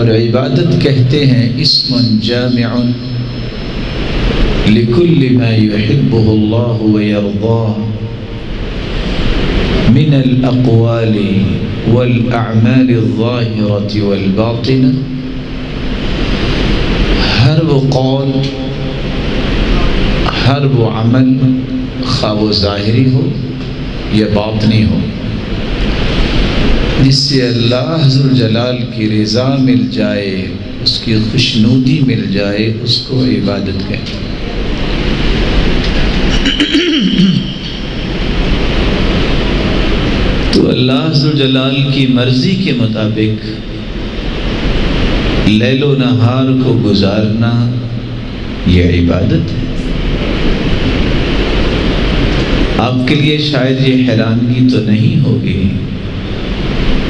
اور عبادت کہتے ہیں اسم جامع لکل ما یحبہ اللہ ویرضاہ من الاقوال والاعمال الظاہرۃ والباطنہ، ہر وہ قول، ہر وہ عمل، خواہ وہ ظاہری ہو یا باطنی ہو، جس سے اللہ ذوالجلال کی رضا مل جائے، اس کی خوشنودی مل جائے، اس کو عبادت کہتے ہیں۔ تو اللہ ذوالجلال کی مرضی کے مطابق لیل و نہار کو گزارنا یہ عبادت ہے۔ آپ کے لیے شاید یہ حیرانگی تو نہیں ہوگی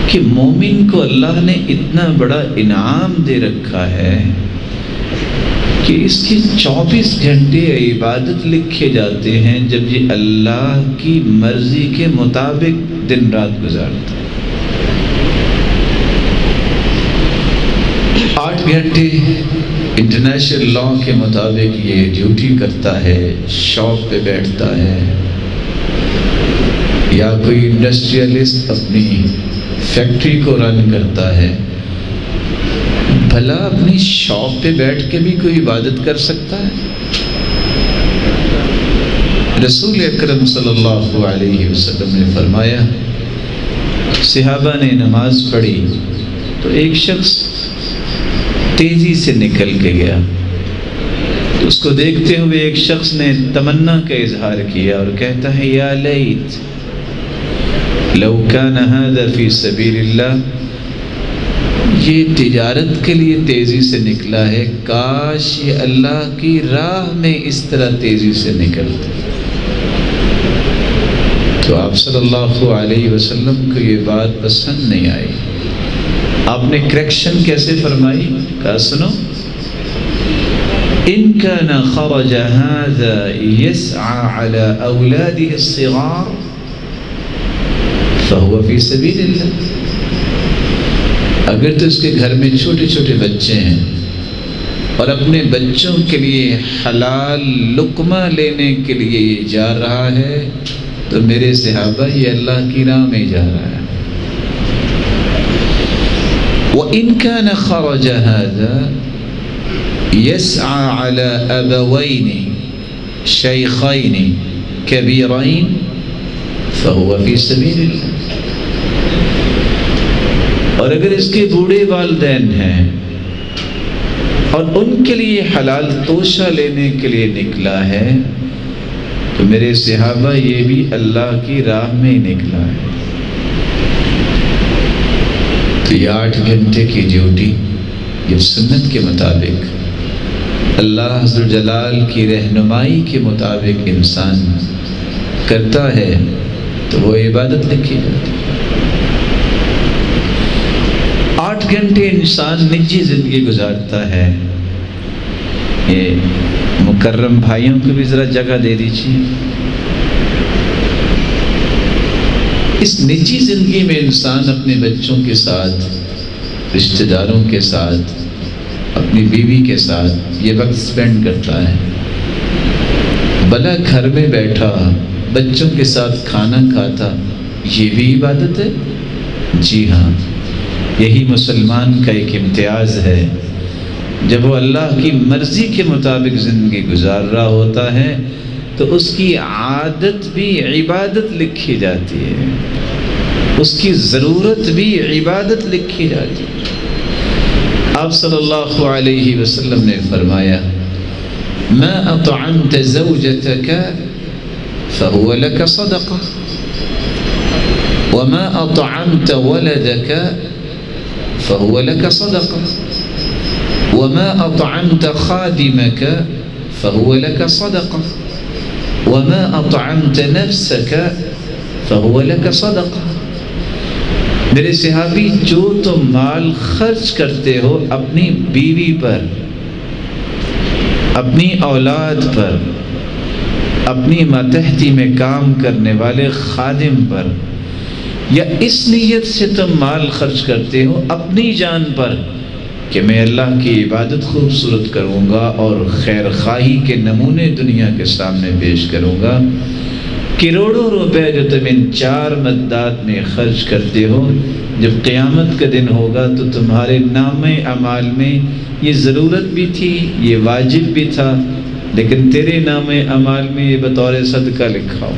کہ مومن کو اللہ نے اتنا بڑا انعام دے رکھا ہے کہ اس کی 24 گھنٹے عبادت لکھے جاتے ہیں، جب یہ اللہ کی مرضی کے مطابق دن رات گزارتا ہے۔ 8 گھنٹے انٹرنیشنل لا کے مطابق یہ ڈیوٹی کرتا ہے، شاپ پہ بیٹھتا ہے، یا کوئی انڈسٹریلسٹ اپنی فیکٹری کو رن کرتا ہے، بھلا اپنی شاپ پہ بیٹھ کے بھی کوئی عبادت کر سکتا ہے؟ رسول اکرم صلی اللہ علیہ وسلم نے فرمایا، صحابہ نے نماز پڑھی تو ایک شخص تیزی سے نکل کے گیا، تو اس کو دیکھتے ہوئے ایک شخص نے تمنا کا اظہار کیا اور کہتا ہے، یا لیت لو کان ھذا فی سبیل اللہ، یہ تجارت کے لیے تیزی سے نکلا ہے، کاش یہ اللہ کی راہ میں اس طرح تیزی سے نکلتے۔ تو آپ صلی اللہ علیہ وسلم کو یہ بات پسند نہیں آئی۔ آپ نے کریکشن کیسے فرمائی؟ کہا سنو، ان کان خرج ھذا یسعى علی اولاده الصغار فهو فی سبیل اللہ۔ اگر تو اس کے گھر میں چھوٹے چھوٹے بچے ہیں اور اپنے بچوں کے لیے حلال لقمہ لینے کے لیے یہ جا رہا ہے، تو میرے صحابہ یہ اللہ کی راہ میں جا رہا ہے۔ وَإِن كَانَ خَرَجَ هَذَا يَسْعَى عَلَى أَبَوَيْنِ شَيْخَيْنِ كَبِيرَيْنِ فَهُوَ فِي سَبِيلِ اللَّهِ۔ اور اگر اس کے بوڑھے والدین ہیں اور ان کے لیے حلال توشہ لینے کے لیے نکلا ہے، تو میرے صحابہ یہ بھی اللہ کی راہ میں نکلا ہے۔ تو یہ 8 گھنٹے کی ڈیوٹی یہ سنت کے مطابق اللہ ذوالجلال کی رہنمائی کے مطابق انسان کرتا ہے تو وہ عبادت لکھی جاتی ہے۔ 8 گھنٹے انسان نجی زندگی گزارتا ہے۔ یہ مکرم بھائیوں کو بھی ذرا جگہ دے دیجیے۔ اس نجی زندگی میں انسان اپنے بچوں کے ساتھ، رشتہ داروں کے ساتھ، اپنی بیوی کے ساتھ یہ وقت سپینڈ کرتا ہے۔ بھلا گھر میں بیٹھا بچوں کے ساتھ کھانا کھاتا، یہ بھی عبادت ہے؟ جی ہاں، یہی مسلمان کا ایک امتیاز ہے۔ جب وہ اللہ کی مرضی کے مطابق زندگی گزار رہا ہوتا ہے تو اس کی عادت بھی عبادت لکھی جاتی ہے، اس کی ضرورت بھی عبادت لکھی جاتی ہے۔ آپ صلی اللہ علیہ وسلم نے فرمایا، ما اطعمت زوجتك فهو لك صدقہ، وما اطعمت ولدك فهو لك صدقہ، وما اطعمت خادمك فهو لك صدقہ، وما اطعمت نفسك فهو لك صدقہ۔ میرے صحابی، جو تم مال خرچ کرتے ہو اپنی بیوی پر، اپنی اولاد پر، اپنی ماتحتی میں کام کرنے والے خادم پر، یا اس نیت سے تم مال خرچ کرتے ہو اپنی جان پر کہ میں اللہ کی عبادت خوبصورت کروں گا اور خیر خواہی کے نمونے دنیا کے سامنے پیش کروں گا۔ کروڑوں روپے جو تم ان 4 مدات میں خرچ کرتے ہو، جب قیامت کا دن ہوگا تو تمہارے نام اعمال میں یہ ضرورت بھی تھی، یہ واجب بھی تھا، لیکن تیرے نام اعمال میں یہ بطور صدقہ لکھا ہو۔